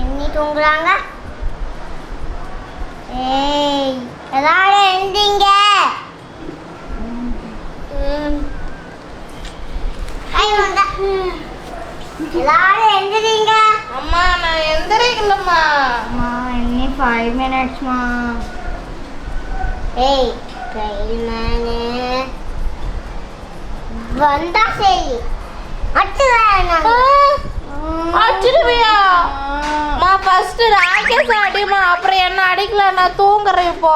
என்ன தூங்குறாங்க? ஏய் எல்லாரும் எந்திங்க. எல்லாரும் எந்திரிங்க. அம்மா நான் எந்திரிக்கலம்மா. அம்மா இன்னும் 5 minutesமா. ஏய் கைமேனே வந்தா சரி அடிச்சிடுவியா? மா ஃபர்ஸ்ட் ராகேஷ் அடிமா, அப்புறம் என்ன அடிக்கல, நான் தூங்குறேன் இப்போ.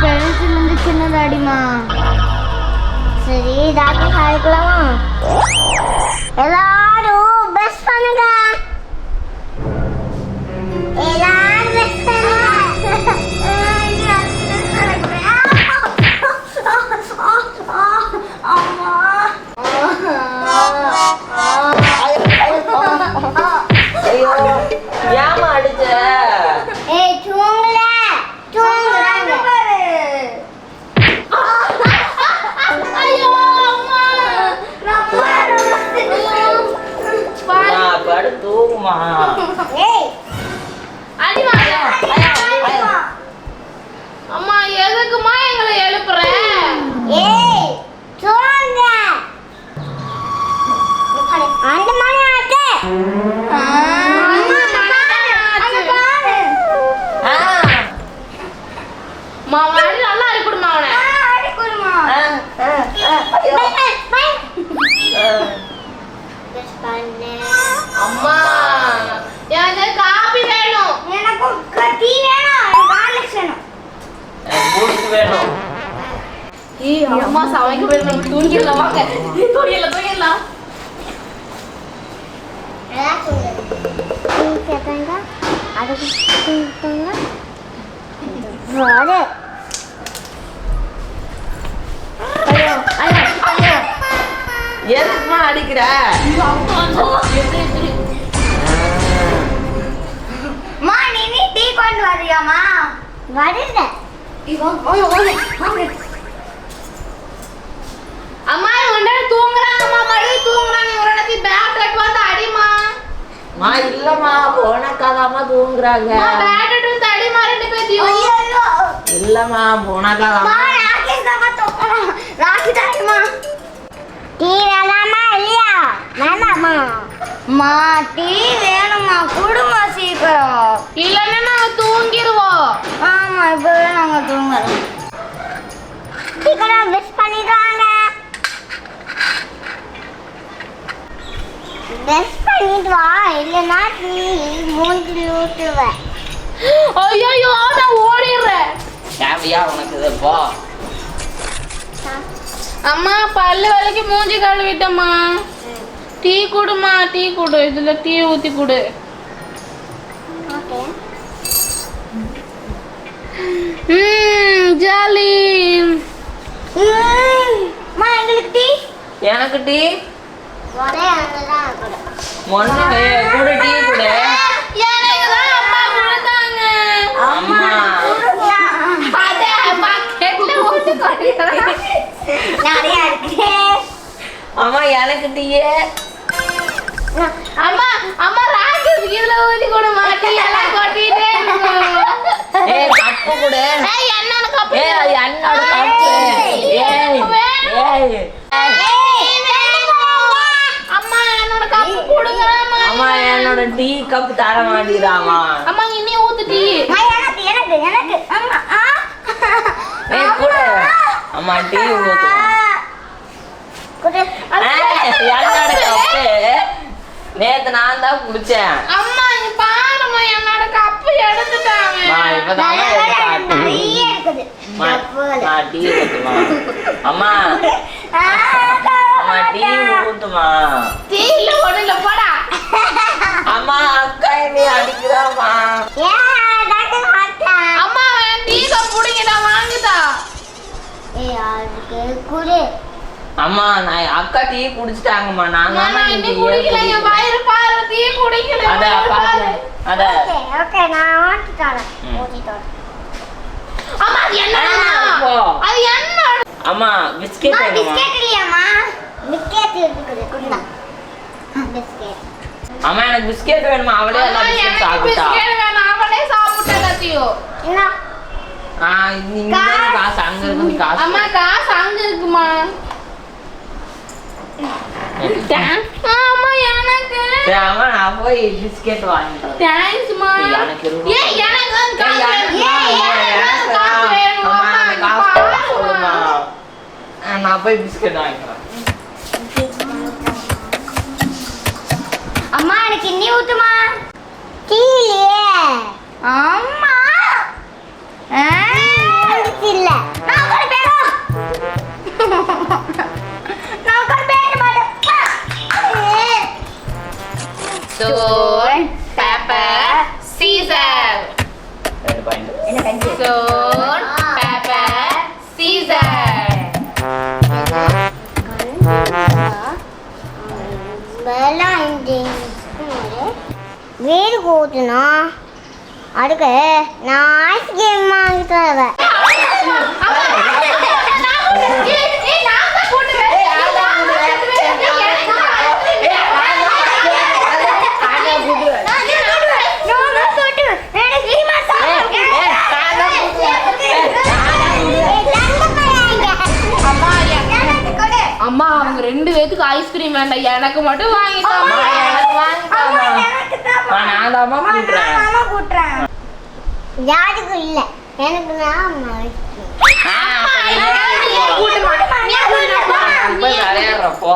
பெருசுல இருந்து சின்னது அடிமா. சரி ராகேஷ் அடிக்கலாமா? எல்லாரும் பெஸ்ட் பண்ணுங்க. எல்லாரும் பெஸ்ட் பண்ணுங்க. ஐயோ ஏமா அடிச்ச? ஏய் தூங்கல தூங்குறாங்க பாரு. ஐயோ அம்மா நான் படு தூங்குமா. ஏய் அடிமா. அம்மா எதுக்குமா எங்களை எழுப்புற? ஏய் தூங்க. அந்த மணி ஆச்சு. மா வாடி நல்லா அடிக்குடுமா அவனை. அடிக்குடுமா. அம்மா எனக்கு காபி வேணும். எனக்கு டீ வேணும். ஹார்லிக்ஸ் வேணும். பூஸ்ட் வேணும். ஏய் அம்மா சமைக்க வேணும். தூங்கிடலாம் வாங்க. தூங்கிடலாம். எல்லாம் தூங்கு. டீ கேட்டாங்க. அதுக்கு தூங்குங்க. வாடு. ஐயோ எதுக்குமா அடிக்கிற? மா நீ டீ கொண்டு வரியாமா? வருங்க. அம்மா இவங்க தூங்குறாங்கம்மா, மறுபடி தூங்குறாங்க. ஒரு இடத்துல பேட் எடுத்து வந்து அடிமா. மா இல்லம்மா போனக்காதாமா தூங்குறாங்க. பேட் எடுத்து வந்து அடிமா ரெண்டு பேத்தையும். ஐயோ இல்லம்மா போனக்காதாமா. ராகேஷ் தாமா தூக்குறான். ராகேஷ் அடிமா. டீ வேணாமா இல்லையா? வேணாமா? மா டீ வேணுமா? குடுமா சீக்கிரம். இல்லன்னா நாங்க தூங்கிடுவோம். ஆமா இப்பவே நாங்க தூங்குறோம். சீக்கிரம் விஷ் பண்ணிடுவாங்க. விஷ் பண்ணிட்டு வா, இல்லைன்னா நீ மூஞ்சி ஊட்டுவேன். ஐயோ நான் ஓடிடுறேன். தேவையா உனக்கு இது போ. அம்மா பல்லு வலிக்கு மூஞ்சி கழுவிட்டம்மா. டீ குடுமா, டீ குடு. இதுல டீ ஊத்தி குடு. ஓகே. ஜாலி. மா எங்களுக்கு டீ. எனக்கு டீ ஒரே அங்கதான் கொடு. ஒண்ணு குடு டீ குடு. எனக்கு தான் அம்மா கொடுத்தாங்க. அம்மா அதே பக்கெட்ல ஊத்தி கொடு. நிறைய இருக்கு. அம்மா எனக்கு டீயே. அம்மா அம்மா ராகேஷ் இதுல ஊத்தி கொடு. மாட்டி எல்லாம் கொட்டிட்டே இருக்கு. ஏய் கப்பு குடு. ஏய் என்னோட கப்பு. ஏய் என்னோட கப்பு. ஏய் அம்மா என்னோட கப்பு குடுங்கம்மா. அம்மா என்னோட டீ கப் தர மாட்டீராமா. அம்மா இன்னி ஊத்து டீ. எனக்கு எனக்கு எனக்கு அம்மா ஏய் குடு. அம்மா டீ ஊத்து. குடு. என்னோட கப்பு நேத்து நான் தான் குடிச்சேன். அம்மா இங்க பாரும்மா என்னோட கப்பு எடுத்துட்டாங்க. இப்பதான் எடுத்தாட்டு. நிறைய இருக்குது. நான் டீ ஊத்துமா. அம்மா அம்மா டீ ஊத்துமா. டீ இல்ல ஒண்ணுல போடா. அம்மா அக்கா நீ அடிக்கிறாமா. அம்மா டீ கப் புடிங்கடா வாங்குதா. ஏய் அதுக்கு குடு. அம்மா நான் அக்கா டீ குடிச்சிட்டாங்கம்மா. நான் நான் தான் இன்னும் குடிக்கல. என் வயிறு பாரு, டீ குடிக்கல. அத பாத்து அத ஓகே நான் ஊத்தி தரேன். ஊத்தி தரேன். அம்மா அது என்ன? போ. அது என்ன? அம்மா பிஸ்கெட் வேணுமா? பிஸ்கெட் இல்லையாம்மா? பிஸ்கெட் இருக்குது குடுடா. பிஸ்கெட். அம்மா எனக்கு பிஸ்கெட் வேணுமா? அவளே எல்லா பிஸ்கெட் சாப்பிட்டா. பிஸ்கெட் வேணாம், அவளே சாப்பிட்டா கத்தியோ. என்ன? இங்க காசு அங்க இருக்கு காசு. அம்மா காசு அங்க இருக்குமா? அம்மா எனக்கு. சரி அம்மா நான் போய் பிஸ்கெட் வாங்கிட்டு வரேன். தேங்க்ஸ்மா. எனக்கு இருக்கு. ஏய் எனக்கு வந்து காசு வேணும். எனக்கு காசு வேணும். அம்மா அம்மா எனக்கு காசு கொடுமா. நான் போய் பிஸ்கெட் வாங்கிக்கிறேன். அம்மா எனக்கு இன்னி ஊத்துமா? டீலியே. அம்மா. இல்ல. நான் கூட பேரும். நான் கூட பேச மாட்டேன். Salt, pepper, Caesar. ரெண்டு பாயிண்ட். என்ன கஞ்சி? Salt, pepper, Caesar. வேறு கூத்துனா அதுக்கு நான் ஐஸ்கிரீம் வாங்கி தருவேன். அம்மா அவங்க ரெண்டு பேத்துக்கு ஐஸ்கிரீம் வேண்டாம், எனக்கு மட்டும் வாங்கிட்டாமா. எனக்கு வாங்கிட்டாமா. நான் தான் கூட்டுறேன். யாருக்கும் இல்ல எனக்கு தான் போய் விளையாடுறப்போ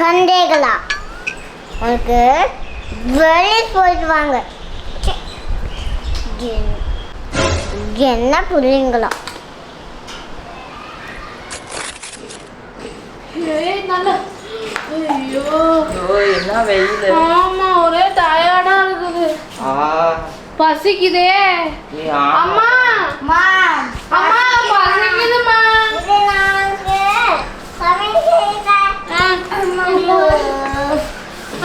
கண்டேகளா உனக்கு வெளியே போயிட்டு வாங்க. என்ன புள்ளிங்களா? ஐயோ என்ன வெயில். ஆமா ஒரே டயர்டா இருக்குது, பசிக்குதே. அம்மா அம்மா பசிக்குதுமா.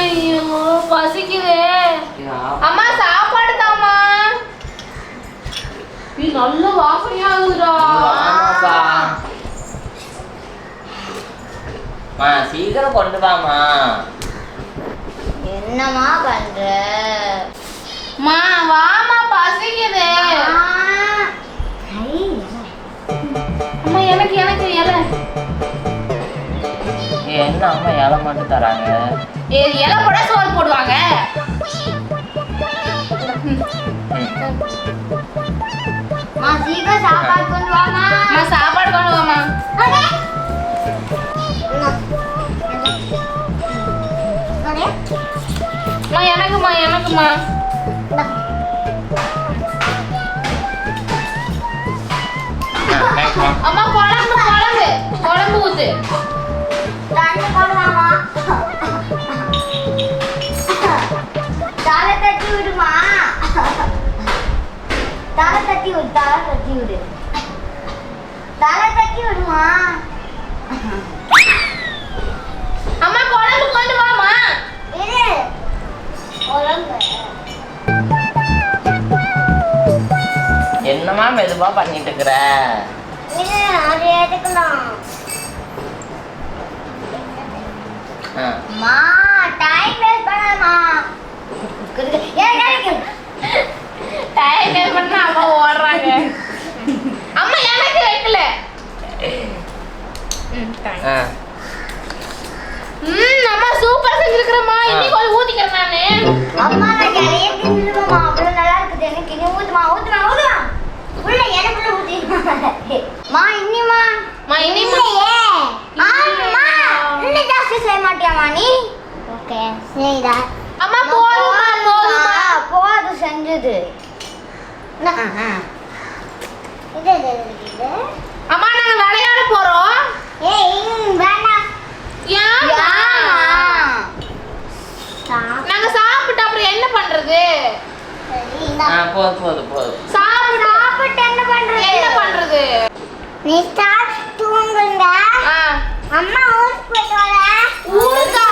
ஐயோ பசிக்குதே. அம்மா சாப்பாடு தாமா. இது நல்ல வாசனையா இருக்குதுடா. சீக்கிரம் கொண்டு வாமா. என்னமா பண்ற? மா வாமா பசிக்குது. அம்மா எனக்கு எனக்கு இலை. என்ன அம்மா இலை மட்டும் தராங்க? இலை போட சோறு போடுவாங்க. சீக்கிரம் சாப்பாடு கொண்டு வாமா. சாப்பாடு கொண்டு வாமா. எனக்குமா எனக்குமா. அம்மா குழம்பு குழம்பு குழம்பு ஊத்து. தலை தட்டி விடுமா? தலை தட்டி விடு. தலை தட்டி விடு. தலை தட்டி விடுமா? அம்மா குழம்பு கொண்டு வாமா. இரு குழம்பு. என்னமா மெதுவா பண்ணிட்டு இருக்கிற? இரு அது எடுக்கலாம். மா டைம் வேஸ்ட் பண்ணாதமா. டைம் வேஸ்ட் பண்ணா அம்மா ஓடுறாங்க. அம்மா எனக்கு வைக்கல. அம்மா சூப்பர் செஞ்சிருக்கறமா. இன்னைக்கு கொஞ்சம் ஊத்திக்கிறேன் நானு. அம்மா நான் நிறைய தின்னுமா. அவ்வளவு நல்லா இருக்குது. எனக்கு இன்னும் ஊத்துமா ஊத்துமா ஊத்துமா. உள்ள எனக்குள்ள ஊத்தி. மா இன்னிமா மா இனி ஆமா இன்னும் ஜாஸ்தி செய்ய மாட்டியாமா நீ? ஓகே செய்டா. அம்மா போதுமா போதுமா. போது செஞ்சது. இது அம்மா நாங்க விளையாட போறோம். ஏய் வேண்டாம். ஏன் நாங்க சாப்பிட்டு அப்புறம் என்ன பண்றது? போதும் போதும் போதும். சாப்பிட்டு என்ன பண்றது? என்ன பண்றது? நீ ஸ்டார்ட் தூங்குங்க. ஆ அம்மா ஊருக்கு போயிட்டு வரேன். ஊருக்கா